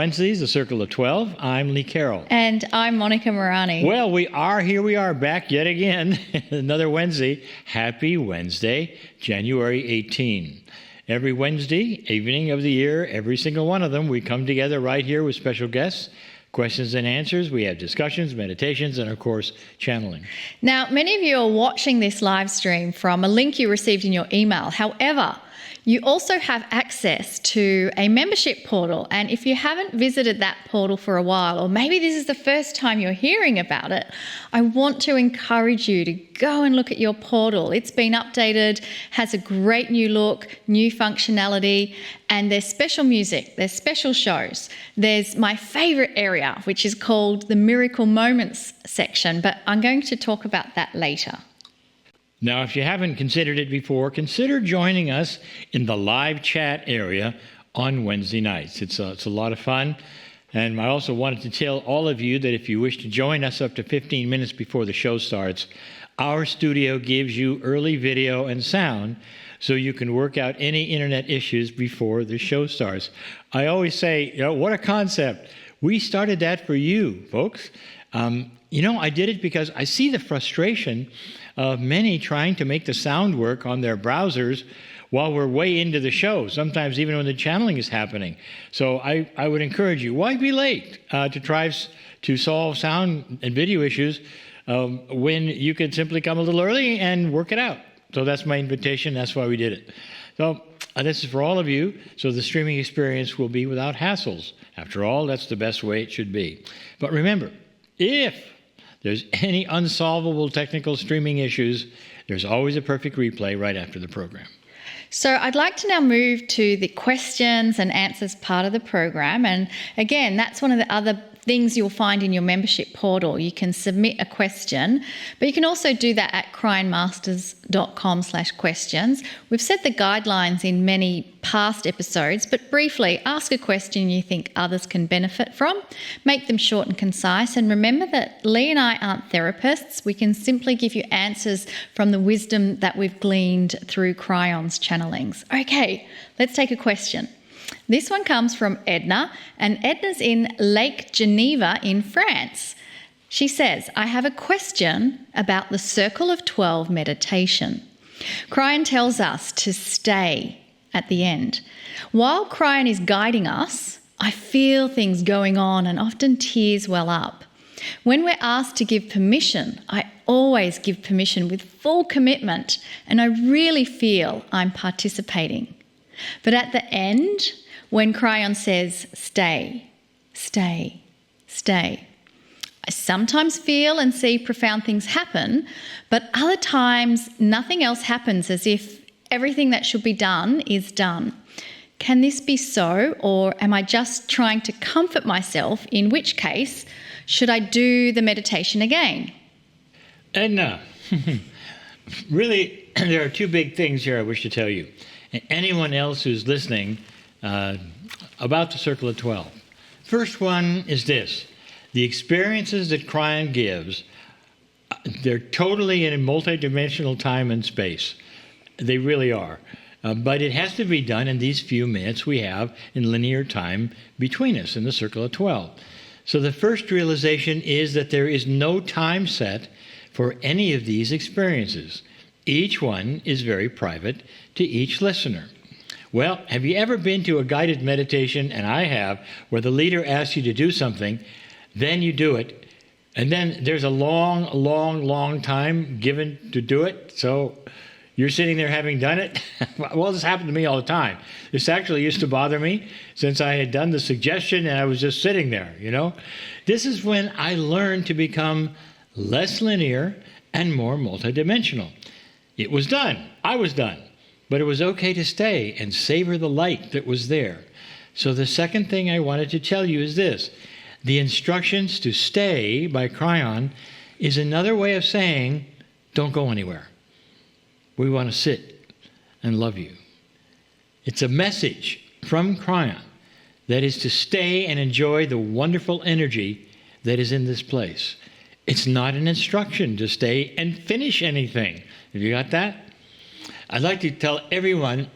Wednesdays, the Circle of 12. I'm Lee Carroll. And I'm Monica Morani. Well, here we are back yet again. Another Wednesday. Happy Wednesday, January 18. Every Wednesday evening of the year, every single one of them, we come together right here with special guests, questions and answers. We have discussions, meditations, and of course, channeling. Now, many of you are watching this live stream from a link you received in your email. However, you also have access to a membership portal. And if you haven't visited that portal for a while, or maybe this is the first time you're hearing about it, I want to encourage you to go and look at your portal. It's been updated, has a great new look, new functionality, and there's special music, there's special shows. There's my favorite area, which is called the Miracle Moments section, but I'm going to talk about that later. Now, if you haven't considered it before, consider joining us in the live chat area on Wednesday nights. It's a lot of fun. And I also wanted to tell all of you that if you wish to join us up to 15 minutes before the show starts, our studio gives you early video and sound so you can work out any internet issues before the show starts. I always say, what a concept. We started that for you, folks. I did it because I see the frustration of many trying to make the sound work on their browsers while we're way into the show, sometimes even when the channeling is happening. So I would encourage you, why be late to try to solve sound and video issues when you could simply come a little early and work it out? So that's my invitation. That's why we did it. So this is for all of you, so the streaming experience will be without hassles. After all, that's the best way it should be. But remember, if there's any unsolvable technical streaming issues, there's always a perfect replay right after the program. So I'd like to now move to the questions and answers part of the program. And again, that's one of the other things you'll find in your membership portal. You can submit a question, but you can also do that at kryonmasters.com/questions. We've set the guidelines in many past episodes, but briefly, ask a question you think others can benefit from. Make them short and concise. And remember that Lee and I aren't therapists. We can simply give you answers from the wisdom that we've gleaned through Kryon's channelings. Okay, let's take a question. This one comes from Edna, and Edna's in Lake Geneva in France. She says, I have a question about the Circle of 12 meditation. Kryon tells us to stay at the end. While Kryon is guiding us, I feel things going on and often tears well up. When we're asked to give permission, I always give permission with full commitment, and I really feel I'm participating. But at the end, when Kryon says, stay, stay, stay, I sometimes feel and see profound things happen, but other times nothing else happens, as if everything that should be done is done. Can this be so, or am I just trying to comfort myself, in which case, should I do the meditation again? Edna, really, there are two big things here I wish to tell you. And anyone else who's listening about the Circle of 12. First one is this. The experiences that Kryon gives, they're totally in a multidimensional time and space. They really are. But it has to be done in these few minutes we have in linear time between us in the Circle of 12. So the first realization is that there is no time set for any of these experiences. Each one is very private to each listener. Well, have you ever been to a guided meditation, and I have, where the leader asks you to do something, then you do it, and then there's a long time given to do it, so you're sitting there having done it? Well, this happened to me all the time. This actually used to bother me since I had done the suggestion and I was just sitting there, This is when I learned to become less linear and more multidimensional. It was done. I was done. But it was okay to stay and savor the light that was there. So the second thing I wanted to tell you is this. The instructions to stay by Kryon is another way of saying, don't go anywhere. We want to sit and love you. It's a message from Kryon that is to stay and enjoy the wonderful energy that is in this place. It's not an instruction to stay and finish anything. Have you got that? I'd like to tell everyone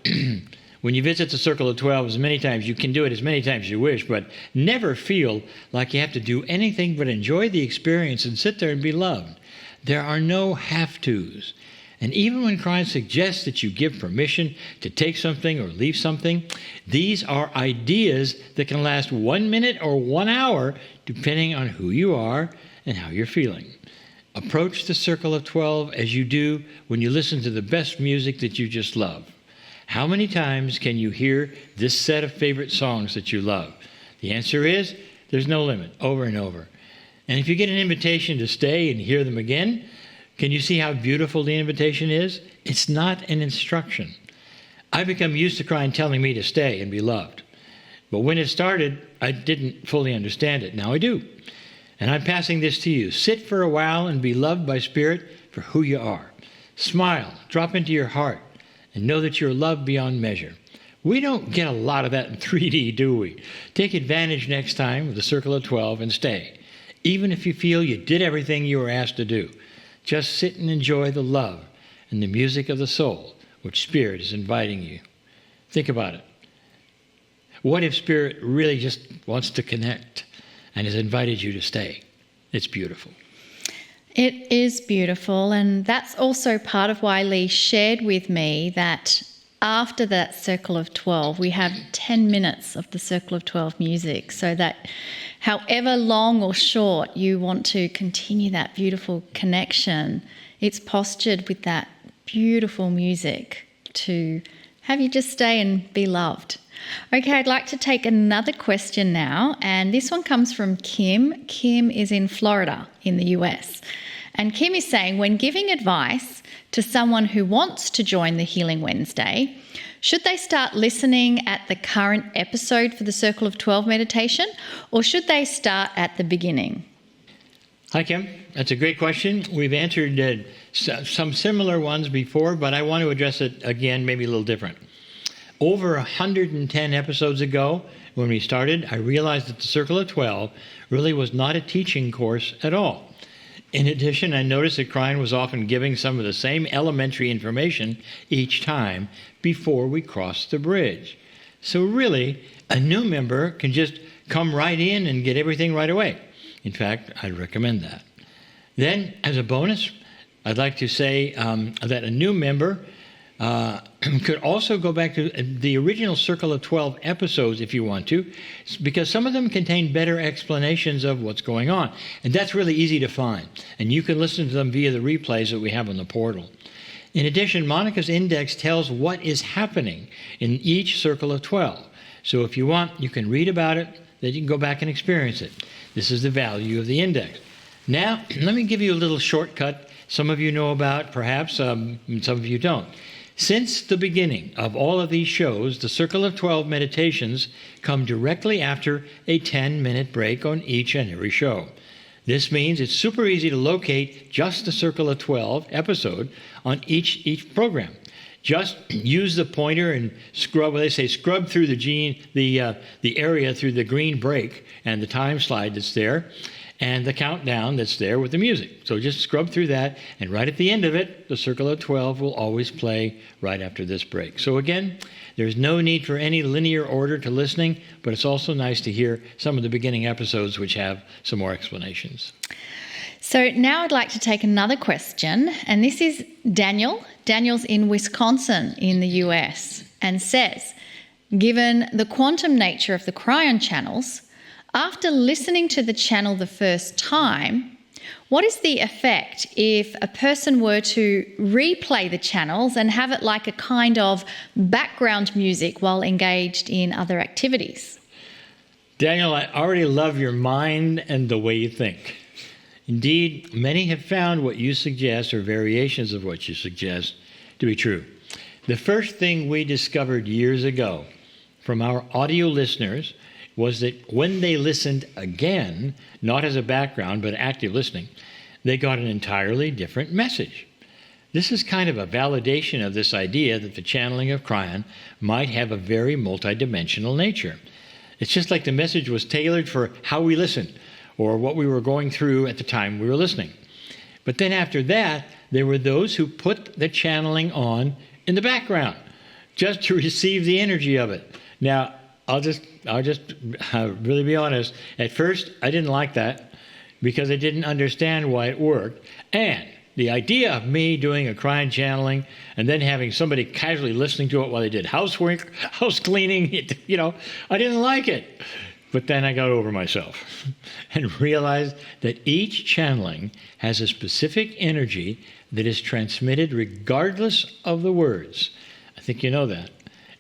when you visit the Circle of 12 as many times, you can do it as many times as you wish, but never feel like you have to do anything but enjoy the experience and sit there and be loved. There are no have-tos. And even when Kryon suggests that you give permission to take something or leave something, these are ideas that can last 1 minute or 1 hour, depending on who you are and how you're feeling. Approach the Circle of 12 as you do when you listen to the best music that you just love. How many times can you hear this set of favorite songs that you love? The answer is, there's no limit, over and over. And if you get an invitation to stay and hear them again, can you see how beautiful the invitation is? It's not an instruction. I've become used to Kryon telling me to stay and be loved. But when it started, I didn't fully understand it. Now I do. And I'm passing this to you. Sit for a while and be loved by Spirit for who you are. Smile, drop into your heart, and know that you're loved beyond measure. We don't get a lot of that in 3D, do we? Take advantage next time of the Circle of 12 and stay. Even if you feel you did everything you were asked to do, just sit and enjoy the love and the music of the soul, which Spirit is inviting you. Think about it. What if Spirit really just wants to connect and has invited you to stay? It's beautiful. It is beautiful, and that's also part of why Lee shared with me that after that Circle of 12, we have 10 minutes of the Circle of 12 music, so that however long or short you want to continue that beautiful connection, it's postured with that beautiful music to have you just stay and be loved. Okay, I'd like to take another question now, and this one comes from Kim. Kim is in Florida in the US. And Kim is saying, when giving advice to someone who wants to join the Healing Wednesday, should they start listening at the current episode for the Circle of 12 meditation, or should they start at the beginning? Hi, Kim. That's a great question. We've answered some similar ones before, but I want to address it again, maybe a little different. Over 110 episodes ago, when we started, I realized that the Circle of 12 really was not a teaching course at all. In addition, I noticed that Kryon was often giving some of the same elementary information each time before we crossed the bridge. So really, a new member can just come right in and get everything right away. In fact, I'd recommend that. Then, as a bonus, I'd like to say that a new member could also go back to the original Circle of 12 episodes if you want to, because some of them contain better explanations of what's going on. And that's really easy to find. And you can listen to them via the replays that we have on the portal. In addition, Monica's index tells what is happening in each Circle of 12. So if you want, you can read about it, then you can go back and experience it. This is the value of the index. Now, let me give you a little shortcut some of you know about, perhaps, some of you don't. Since the beginning of all of these shows, the Circle of 12 meditations come directly after a 10-minute break on each and every show. This means it's super easy to locate just the Circle of 12 episode on each program. Just use the pointer and scrub, they say scrub through the area through the green break and the time slide that's there, and the countdown that's there with the music. So just scrub through that, and right at the end of it, the Circle of 12 will always play right after this break. So again, there's no need for any linear order to listening, but it's also nice to hear some of the beginning episodes which have some more explanations. So now I'd like to take another question, and this is Daniel. Daniel's in Wisconsin in the US, and says, given the quantum nature of the Kryon channels, after listening to the channel the first time, what is the effect if a person were to replay the channels and have it like a kind of background music while engaged in other activities? Daniel, I already love your mind and the way you think. Indeed, many have found what you suggest, or variations of what you suggest, to be true. The first thing we discovered years ago from our audio listeners was that when they listened again, not as a background, but active listening, they got an entirely different message. This is kind of a validation of this idea that the channeling of Kryon might have a very multidimensional nature. It's just like the message was tailored for how we listened, or what we were going through at the time we were listening. But then after that, there were those who put the channeling on in the background. just to receive the energy of it. Now, I'll just really be honest. At first, I didn't like that because I didn't understand why it worked. And the idea of me doing a Kryon channeling and then having somebody casually listening to it while they did housework, house cleaning, I didn't like it. But then I got over myself and realized that each channeling has a specific energy that is transmitted regardless of the words. I think you know that.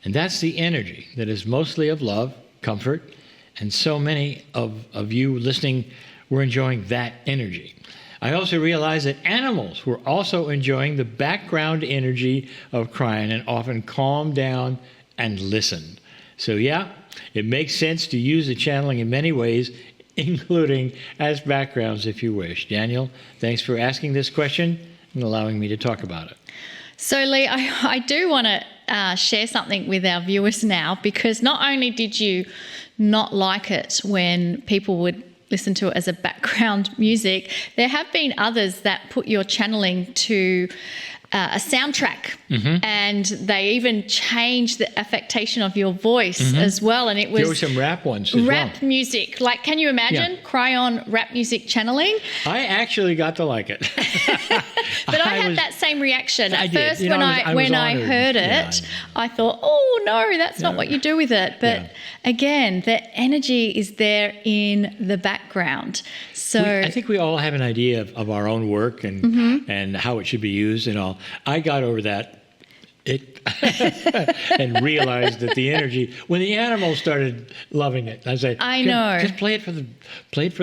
And that's the energy that is mostly of love, comfort, and so many of you listening were enjoying that energy. I also realized that animals were also enjoying the background energy of Kryon and often calmed down and listened. So yeah, it makes sense to use the channeling in many ways, including as backgrounds if you wish. Daniel, thanks for asking this question and allowing me to talk about it. So, Lee, I do want to share something with our viewers now, because not only did you not like it when people would listen to it as a background music, there have been others that put your channeling to a soundtrack, and they even changed the affectation of your voice as well. And it was, there were some rap ones as rap music. Like, can you imagine Kryon rap music channeling? I actually got to like it. But I had that same reaction. At first, did. when I honored. heard it, I thought, oh, no, that's not what you do with it. But again, the energy is there in the background. So I think we all have an idea of our own work and how it should be used and all. I got over that and realized that the energy, when the animals started loving it, I said, I know. Just play it for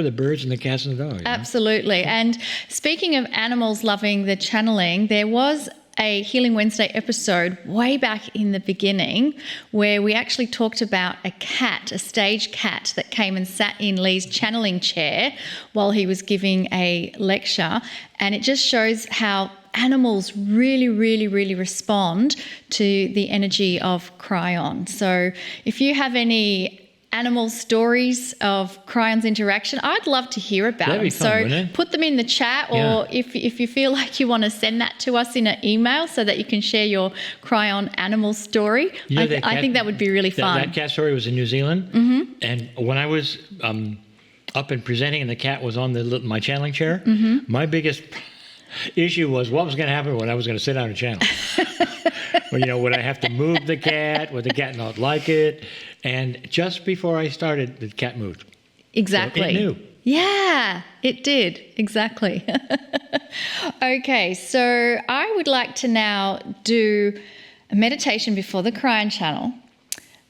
the birds and the cats and the dogs. Absolutely. And speaking of animals loving the channeling, there was a Healing Wednesday episode way back in the beginning where we actually talked about a cat, a stage cat that came and sat in Lee's channeling chair while he was giving a lecture. And it just shows how animals really, really, really respond to the energy of Kryon. So if you have any animal stories of Kryon's interaction, I'd love to hear about That'd them. be fun, wouldn't it? Put them in the chat, or if you feel like you want to send that to us in an email so that you can share your Kryon animal story. I think that would be really fun. That cat story was in New Zealand, and when I was up and presenting and the cat was on my channeling chair, my biggest issue was what was going to happen when I was going to sit down and channel. Well, would I have to move the cat? Would the cat not like it? And just before I started, the cat moved. Exactly. So it knew. Yeah, it did. Exactly. Okay, so I would like to now do a meditation before the Kryon channel.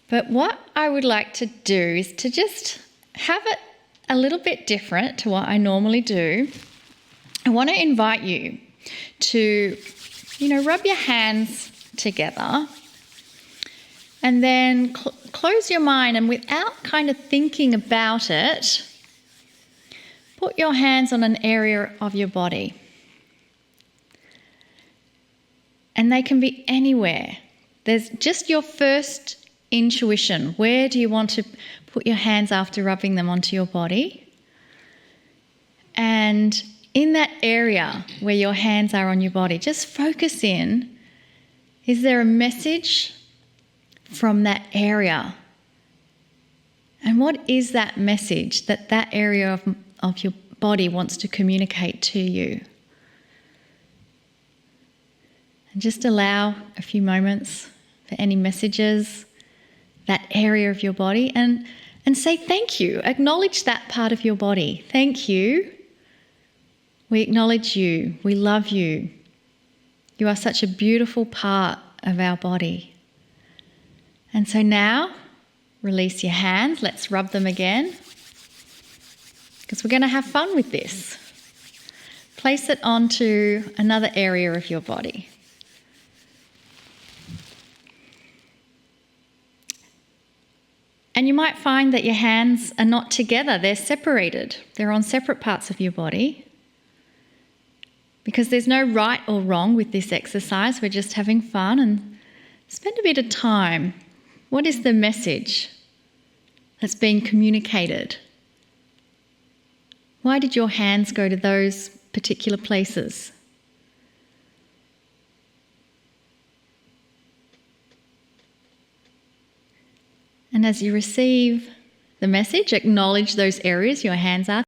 But what I would like to do is to just have it a little bit different to what I normally do. I want to invite you to, rub your hands together and then close your mind, and without kind of thinking about it, put your hands on an area of your body. And they can be anywhere. There's just your first intuition. Where do you want to put your hands after rubbing them onto your body? And in that area where your hands are on your body, just focus in. Is there a message from that area? And what is that message that area of your body wants to communicate to you? And just allow a few moments for any messages, that area of your body, and say thank you. Acknowledge that part of your body. Thank you. We acknowledge you. We love you. You are such a beautiful part of our body. And so now, release your hands. Let's rub them again, because we're going to have fun with this. Place it onto another area of your body. And you might find that your hands are not together. They're separated. They're on separate parts of your body. Because there's no right or wrong with this exercise. We're just having fun, and spend a bit of time. What is the message that's being communicated? Why did your hands go to those particular places? And as you receive the message, acknowledge those areas your hands are